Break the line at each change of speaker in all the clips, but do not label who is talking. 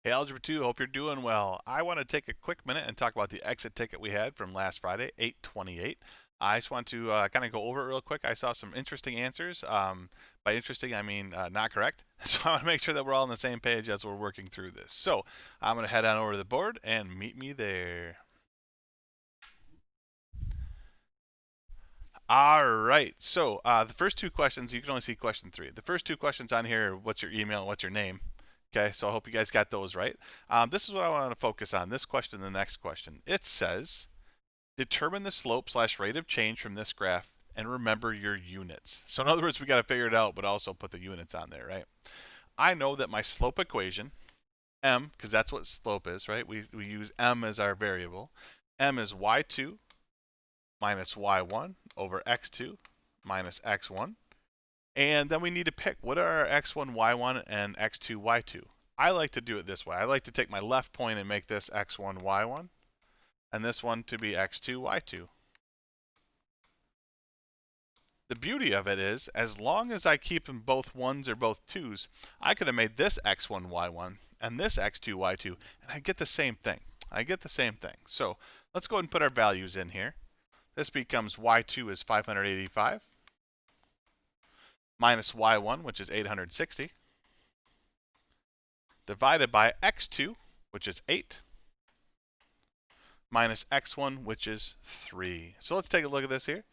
Hey, Algebra 2, hope you're doing well. I want to take a quick minute and talk about the exit ticket we had from last Friday, 8/28. I just want to kind of go over it real quick. I saw some interesting answers. By interesting, I mean not correct. So I want to make sure that we're all on the same page as we're working through this. So I'm going to head on over to the board and meet me there. All right. So the first two questions, you can only see question three. The first two questions on here, what's your email and what's your name? Okay, so I hope you guys got those right. This is what I want to focus on, this question and the next question. It says, determine the slope slash rate of change from this graph and remember your units. So in other words, we got to figure it out, but also put the units on there, right? I know that my slope equation, m, because that's what slope is, right? We use m as our variable. M is y2 minus y1 over x2 minus x1. And then we need to pick what are our x1, y1, and x2, y2. I like to do it this way. I like to take my left point and make this x1, y1, and this one to be x2, y2. The beauty of it is, as long as I keep them both ones or both twos, I could have made this x1, y1, and this x2, y2, and I get the same thing. I get the same thing. So let's go ahead and put our values in here. This becomes y2 is 585, minus y1, which is 860, divided by x2, which is 8, minus x1, which is 3. So let's take a look at this here.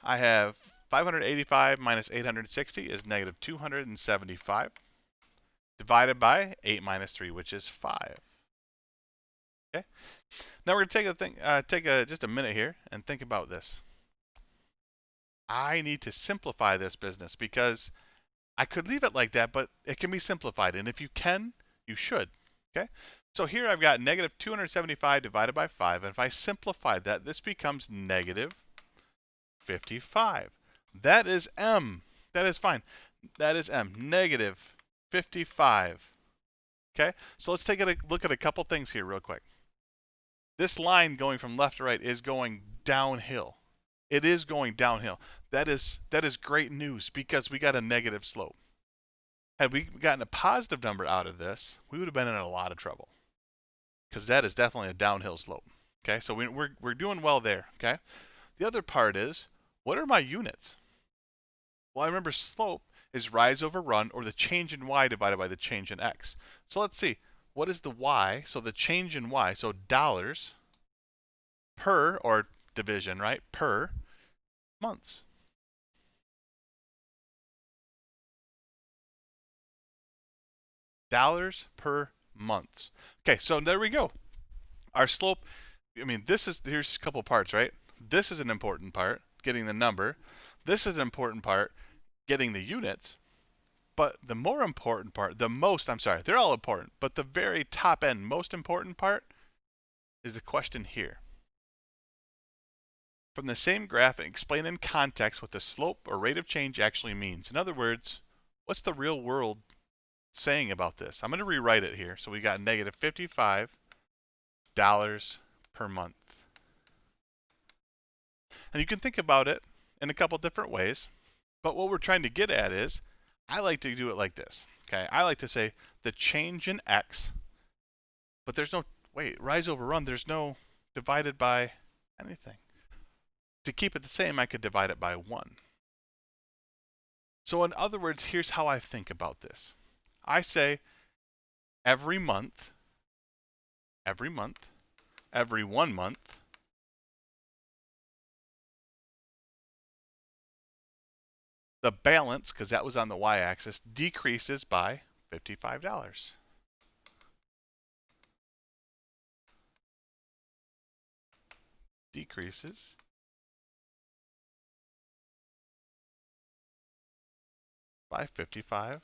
I have 585 minus 860 is negative 275, divided by 8 minus 3, which is 5. Okay. Now we're going to take just a minute here and think about this. I need to simplify this business because I could leave it like that, but it can be simplified. And if you can, you should. Okay. So here I've got negative 275 divided by 5. And if I simplify that, this becomes negative 55. That is m. That is fine. That is m. Negative 55. Okay. So let's take a look at a couple things here real quick. This line going from left to right is going downhill. It is going downhill. That is great news because we got a negative slope. Had we gotten a positive number out of this, we would have been in a lot of trouble because that is definitely a downhill slope. Okay, so we're doing well there. Okay, the other part is, what are my units? Well, I remember slope is rise over run, or the change in y divided by the change in x. So let's see, what is the y? So the change in y, so dollars per, or division, right, per months. Dollars per months. Okay, so there we go. Our slope, I mean, here's a couple parts, right? This is an important part, getting the number. This is an important part, getting the units. But the more important part, they're all important, but the very top end, most important part is the question here. From the same graph, explain in context what the slope or rate of change actually means. In other words, what's the real world saying about this? I'm going to rewrite it here. So we got negative $55 per month. And you can think about it in a couple different ways. But what we're trying to get at is, I like to do it like this. Okay, I like to say the change in x, but there's no, rise over run, there's no divided by anything. To keep it the same, I could divide it by 1. So in other words, here's how I think about this. I say every month, every 1 month, the balance, because that was on the y-axis, decreases by $55. Decreases by $55.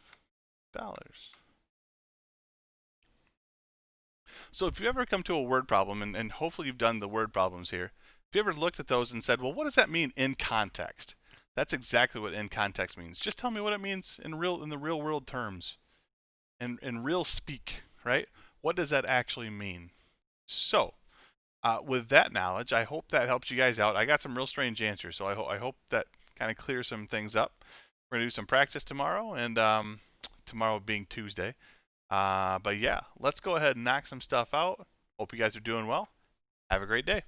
So if you ever come to a word problem, and hopefully you've done the word problems here, if you ever looked at those and said, well, what does that mean in context? That's exactly what in context means. Just tell me what it means in the real world terms, in real speak, right? What does that actually mean? So, with that knowledge, I hope that helps you guys out. I got some real strange answers, so I hope that kind of clears some things up. We're gonna do some practice tomorrow, and tomorrow being Tuesday. But yeah, let's go ahead and knock some stuff out. Hope you guys are doing well. Have a great day.